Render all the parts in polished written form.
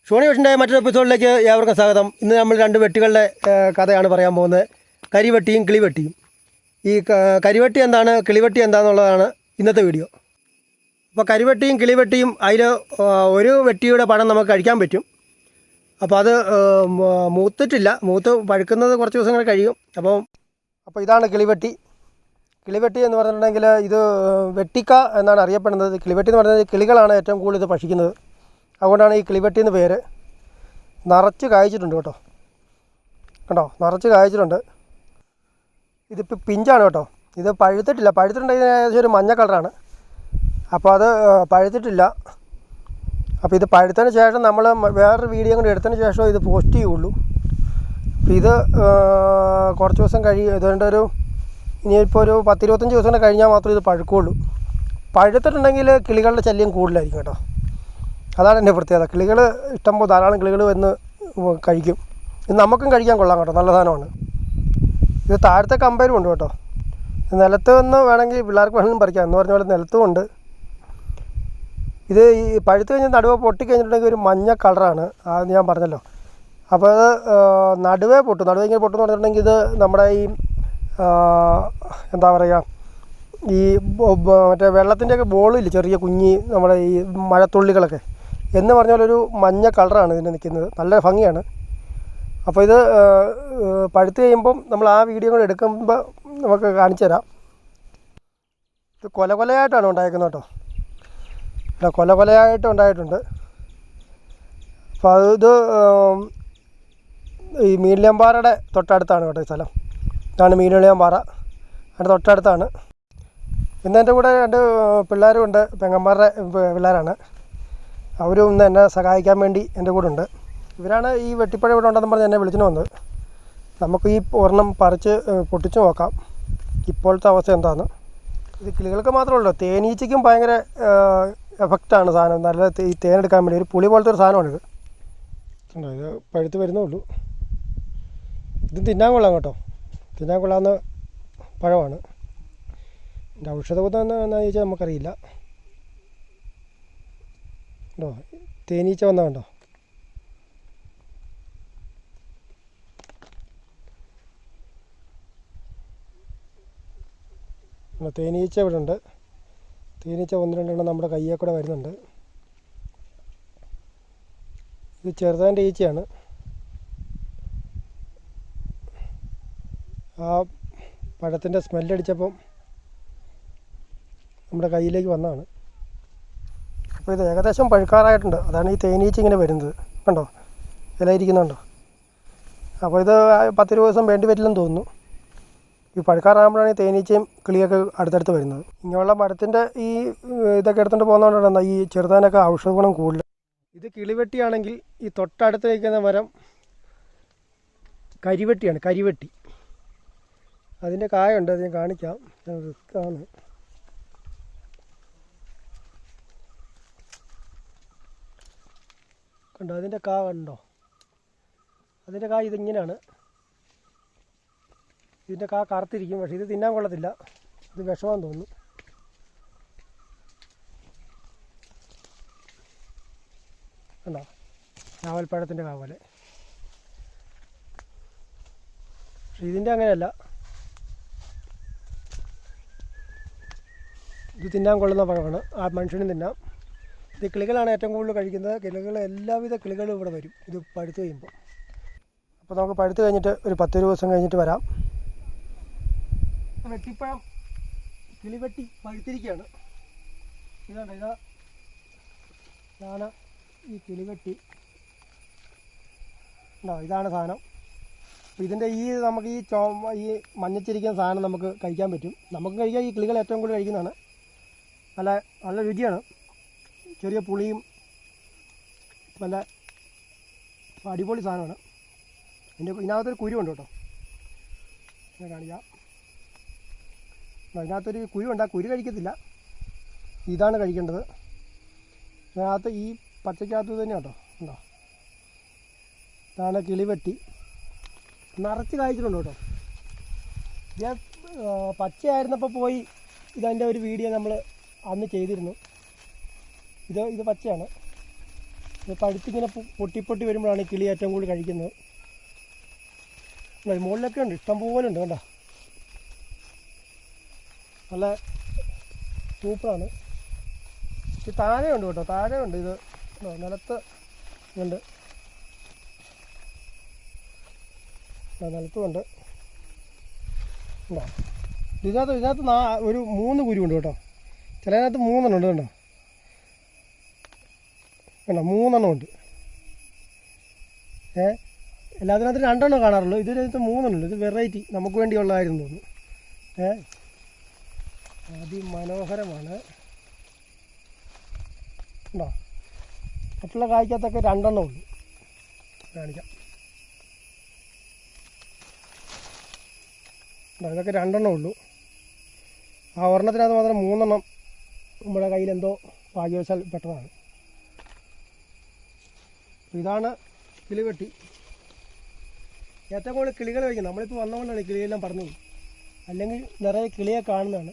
ഷോണി വിഷൻ്റെ മറ്റൊരു എപ്പിസോഡിലേക്ക് ഏവർക്കും സ്വാഗതം. ഇന്ന് നമ്മൾ രണ്ട് വെട്ടികളുടെ കഥയാണ് പറയാൻ പോകുന്നത്. കരിവെട്ടിയും കിളിവെട്ടിയും. ഈ കരിവെട്ടി എന്താണ്, കിളിവെട്ടി എന്താണെന്നുള്ളതാണ് ഇന്നത്തെ വീഡിയോ. അപ്പോൾ കരിവെട്ടിയും കിളിവെട്ടിയും അതിൽ ഒരു വെട്ടിയുടെ പഴം നമുക്ക് കഴിക്കാൻ പറ്റും. അപ്പോൾ അത് മൂത്തിട്ടില്ല, മൂത്ത് പഴുക്കുന്നത് കുറച്ച് ദിവസങ്ങൾ കഴിയും. അപ്പോൾ ഇതാണ് കിളിവെട്ടി. കിളിവെട്ടി എന്ന് പറഞ്ഞിട്ടുണ്ടെങ്കിൽ ഇത് വെട്ടിക്ക എന്നാണ് അറിയപ്പെടുന്നത്. കിളിവെട്ടി എന്ന് പറയുന്നത് കിളികളാണ് ഏറ്റവും കൂടുതൽ ഇത് ഭക്ഷിക്കുന്നത്. അതുകൊണ്ടാണ് ഈ കിളിവെട്ടി എന്ന് പേര്. നിറച്ച് കായ്ച്ചിട്ടുണ്ട് കേട്ടോ, കണ്ടോ, നിറച്ച് കായ്ച്ചിട്ടുണ്ട്. ഇതിപ്പോൾ പിഞ്ചാണ് കേട്ടോ, ഇത് പഴുത്തിട്ടില്ല. പഴുത്തിട്ടുണ്ടെങ്കിൽ ഏകദേശം ഒരു മഞ്ഞ കളറാണ്. അപ്പോൾ അത് പഴുത്തിട്ടില്ല. അപ്പോൾ ഇത് പഴുത്തതിന് ശേഷം നമ്മൾ വേറൊരു വീഡിയോ കൂടി എടുത്തതിന് ശേഷം ഇത് പോസ്റ്റ് ചെയ്യുള്ളൂ. ഇത് കുറച്ച് ദിവസം ഇതുകൊണ്ട് ഇനിയിപ്പോൾ ഒരു 10-25 ദിവസം കൂടെ കഴിഞ്ഞാൽ മാത്രമേ ഇത് പഴുക്കുള്ളൂ. പഴുത്തിട്ടുണ്ടെങ്കിൽ കിളികളുടെ ശല്യം കൂടുതലായിരിക്കും കേട്ടോ. അതാണ് എൻ്റെ പ്രത്യേകത. കിളികൾ ഇഷ്ടംപോലെ ധാരാളം കിളികൾ വന്ന് കഴിക്കും. ഇത് നമുക്കും കഴിക്കാൻ കൊള്ളാം കേട്ടോ, നല്ല സാധനമാണ്. ഇത് താഴത്തെ കമ്പയിലും ഉണ്ട് കേട്ടോ. നിലത്ത് നിന്ന് വേണമെങ്കിൽ പിള്ളേർക്ക് വേണമെങ്കിലും പറിക്കാം എന്ന് പറഞ്ഞ പോലെ നിലത്തും ഉണ്ട്. ഇത് ഈ പഴുത്ത് കഴിഞ്ഞ് നടുവെ പൊട്ടിക്കഴിഞ്ഞിട്ടുണ്ടെങ്കിൽ ഒരു മഞ്ഞ കളറാണ്, അത് ഞാൻ പറഞ്ഞല്ലോ. അപ്പോൾ അത് നടുവേ ഇങ്ങനെ പൊട്ടെന്ന് പറഞ്ഞിട്ടുണ്ടെങ്കിൽ ഇത് നമ്മുടെ ഈ എന്താ പറയുക, ഈ മറ്റേ വെള്ളത്തിൻ്റെയൊക്കെ ബോളില്ല, ചെറിയ കുഞ്ഞി നമ്മുടെ ഈ മഴത്തുള്ളികളൊക്കെ എന്ന് പറഞ്ഞാൽ ഒരു മഞ്ഞ കളറാണ് ഇതിന് നിൽക്കുന്നത്. നല്ല ഭംഗിയാണ്. അപ്പോൾ ഇത് പഴുത്ത് കഴിയുമ്പം നമ്മൾ ആ വീഡിയോ കൂടെ എടുക്കുമ്പോൾ നമുക്ക് കാണിച്ചു തരാം. ഇത് കൊലയായിട്ടാണ് ഉണ്ടായിരിക്കുന്നത് കേട്ടോ. കൊലയായിട്ട് ഉണ്ടായിട്ടുണ്ട്. അപ്പോൾ ഇത് ഈ മീനിലിയമ്പാറയുടെ തൊട്ടടുത്താണ് കേട്ടോ ഈ സ്ഥലം. ഇതാണ് മീനിലിയമ്പാറ, അതിൻ്റെ തൊട്ടടുത്താണ്. ഇന്ന് എൻ്റെ കൂടെ 2 പിള്ളേരും ഉണ്ട്, പെങ്ങന്മാരുടെ പിള്ളേരാണ്. അവരും ഇന്ന് എന്നെ സഹായിക്കാൻ വേണ്ടി എൻ്റെ കൂടെ ഉണ്ട്. ഇവരാണ് ഈ വെട്ടിപ്പഴം ഇവിടെ ഉണ്ടെന്ന് പറഞ്ഞ് എന്നെ വിളിച്ചിട്ട് വന്നത്. നമുക്ക് ഈ ഒരെണ്ണം പറിച്ച് പൊട്ടിച്ച് നോക്കാം ഇപ്പോഴത്തെ അവസ്ഥ എന്താണെന്ന്. ഇത് കിളികൾക്ക് മാത്രമേ ഉള്ളൂ, തേനീച്ചയ്ക്കും ഭയങ്കര എഫക്റ്റാണ് സാധനം. നല്ല ഈ തേനെടുക്കാൻ വേണ്ടി ഒരു പുളി പോലത്തെ ഒരു സാധനമാണിത്. ഇത് പഴുത്ത് വരുന്നേ ഉള്ളൂ. ഇത് തിന്നാൻ കൊള്ളാം കേട്ടോ, തിന്നാൻ കൊള്ളാവുന്ന പഴമാണ്. എൻ്റെ ഔഷധ ഗുണം എന്താണെന്ന് ചോദിച്ചാൽ നമുക്കറിയില്ല കേട്ടോ. തേനീച്ച വന്നാൽ കണ്ടോ, തേനീച്ച ഇവിടെ ഉണ്ട്. തേനീച്ച 1-2 എണ്ണം നമ്മുടെ കയ്യെ കൂടെ വരുന്നുണ്ട്. ഇത് ചെറുതാൻ്റെ ഈച്ചയാണ്. ആ പഴത്തിൻ്റെ സ്മെല്ലടിച്ചപ്പം നമ്മുടെ കയ്യിലേക്ക് വന്നതാണ്. അപ്പോൾ ഇത് ഏകദേശം പഴുക്കാറായിട്ടുണ്ട്. അതാണ് ഈ തേനീച്ച ഇങ്ങനെ വരുന്നത്, കണ്ടോ, ഇലയിരിക്കുന്നുണ്ടോ. അപ്പോൾ ഇത് 10 ദിവസം വേണ്ടി വരില്ലെന്ന് തോന്നുന്നു. ഈ പഴുക്കാറാകുമ്പോഴാണ് ഈ തേനീച്ചയും കിളിയൊക്കെ അടുത്തടുത്ത് വരുന്നത്. ഇങ്ങനെയുള്ള മരത്തിൻ്റെ ഈ ഇതൊക്കെ എടുത്തുകൊണ്ട് പോകുന്നതുകൊണ്ടാണ് ഈ ചെറുതാനൊക്കെ ഔഷധ ഗുണം കൂടുതൽ. ഇത് കിളിവെട്ടിയാണെങ്കിൽ ഈ തൊട്ടടുത്ത് വയ്ക്കുന്ന മരം കരിവെട്ടിയാണ്, കരിവെട്ടി. അതിൻ്റെ കായുണ്ട്, അത് ഞാൻ കാണിക്കാം. റിസ്ക്കാണ്. കണ്ടോ, അതിൻ്റെ കാ കണ്ടോ, അതിൻ്റെ കായ് ഇതിങ്ങനെയാണ്. ഇതിൻ്റെ കാ കറുത്തിരിക്കും, പക്ഷേ ഇത് തിന്നാൻ കൊള്ളത്തില്ല, ഇത് വിഷമാണെന്ന് തോന്നുന്നു. കണ്ടോ, ഞാവൽപ്പഴത്തിൻ്റെ കാ പോലെ. പക്ഷേ ഇതിൻ്റെ അങ്ങനെയല്ല, ഇത് തിന്നാൻ കൊള്ളുന്ന പഴമാണ്, ആ മനുഷ്യനും തിന്നാം. ഇത് കിളികളാണ് ഏറ്റവും കൂടുതൽ കഴിക്കുന്നത്. എല്ലാവിധ കിളികളും ഇവിടെ വരും ഇത് പഴുത്ത് കഴിയുമ്പോൾ. അപ്പോൾ നമുക്ക് പഴുത്ത് കഴിഞ്ഞിട്ട് ഒരു 10 ദിവസം കഴിഞ്ഞിട്ട് വരാം. വെട്ടിപ്പഴം കിളിവെട്ടി പഴുത്തിരിക്കുകയാണ്. ഇതാണ് ഈ കിളിവെട്ടി. ഇതാണ് സാധനം. അപ്പോൾ ഇതിൻ്റെ നമുക്ക് ഈ മഞ്ഞച്ചിരിക്കുന്ന സാധനം നമുക്ക് കഴിക്കാൻ പറ്റും. നമുക്ക് കഴിക്കാൻ ഈ കിളികൾ ഏറ്റവും കൂടുതൽ കഴിക്കുന്നതാണ്. നല്ല രുചിയാണ്. ചെറിയ പുളിയും നല്ല അടിപൊളി സാധനമാണ്. ഇതിനകത്തൊരു കുരുവുണ്ട് കേട്ടോ, ഞാൻ കാണിക്കാം. അതിനകത്തൊരു കുരുവുണ്ട്, ആ കുരു കഴിക്കത്തില്ല, ഇതാണ് കഴിക്കേണ്ടത്. ഇതിനകത്ത് ഈ പച്ചക്കകത്ത് തന്നെ കേട്ടോ, ഉണ്ടോ. ഇതാണ് കിളിവെട്ടി, നിറച്ച് കായ്ച്ചിട്ടുണ്ട് കേട്ടോ. ഞാൻ പച്ചയായിരുന്നപ്പോൾ പോയി ഇതിൻ്റെ ഒരു വീഡിയോ നമ്മൾ അന്ന് ചെയ്തിരുന്നു. ഇത് പച്ചയാണ്. ഇത് പഴുത്തിങ്ങനെ പൊട്ടി വരുമ്പോഴാണ് ഈ കിളി ഏറ്റവും കൂടുതൽ കഴിക്കുന്നത്. മുകളിലൊക്കെ ഉണ്ട്, ഇഷ്ടം പോലെ ഉണ്ട് കേട്ടോ. നല്ല സൂപ്പറാണ്. ഇത് താഴെ ഉണ്ട് കേട്ടോ, താഴെ ഉണ്ട്. ഇത് നിലത്ത് ഉണ്ട്, നിലത്തുമുണ്ട്. ഇതിനകത്ത് ഒരു 3 കുരുവുണ്ട് കേട്ടോ. ചിലതിനകത്ത് 3 ഉണ്ട് കേട്ടോ. വേണ്ട 3 ഉണ്ട്. എല്ലാത്തിനകത്തും 2 കാണാറുള്ളൂ. ഇതിനകത്ത് 3 ഇത് വെറൈറ്റി നമുക്ക് വേണ്ടിയുള്ളതായിരുന്നു തോന്നുന്നു. അതിമനോഹരമാണ്. ഉണ്ടോ? മറ്റുള്ള കായ്ക്കകത്തൊക്കെ 2 ഉള്ളൂ. കാണിക്കാം. ഇതൊക്കെ 2 ഉള്ളൂ. ആ ഒരെണ്ണത്തിനകത്ത് മാത്രം 3 നമ്മുടെ കയ്യിലെന്തോ ഭാഗ്യവശാൽ പെട്ടതാണ്. ഇതാണ് കിളിവെട്ടി. ഏറ്റവും കൂടുതൽ കിളികൾ വയ്ക്കുന്നത്. നമ്മളിപ്പോൾ വന്നുകൊണ്ടാണ് കിളിയെല്ലാം പറഞ്ഞത്, അല്ലെങ്കിൽ നിറയെ കിളിയെ കാണുന്നതാണ്.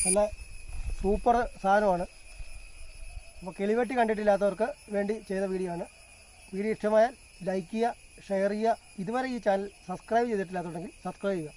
നല്ല സൂപ്പർ സാധനമാണ്. അപ്പോൾ കിളിവെട്ടി കണ്ടിട്ടില്ലാത്തവർക്ക് വേണ്ടി ചെയ്ത വീഡിയോ ആണ്. വീഡിയോ ഇഷ്ടമായാൽ ലൈക്ക് ചെയ്യുക, ഷെയർ ചെയ്യുക. ഇതുവരെ ഈ ചാനൽ സബ്സ്ക്രൈബ് ചെയ്തിട്ടില്ലാത്തതുണ്ടെങ്കിൽ സബ്സ്ക്രൈബ് ചെയ്യുക.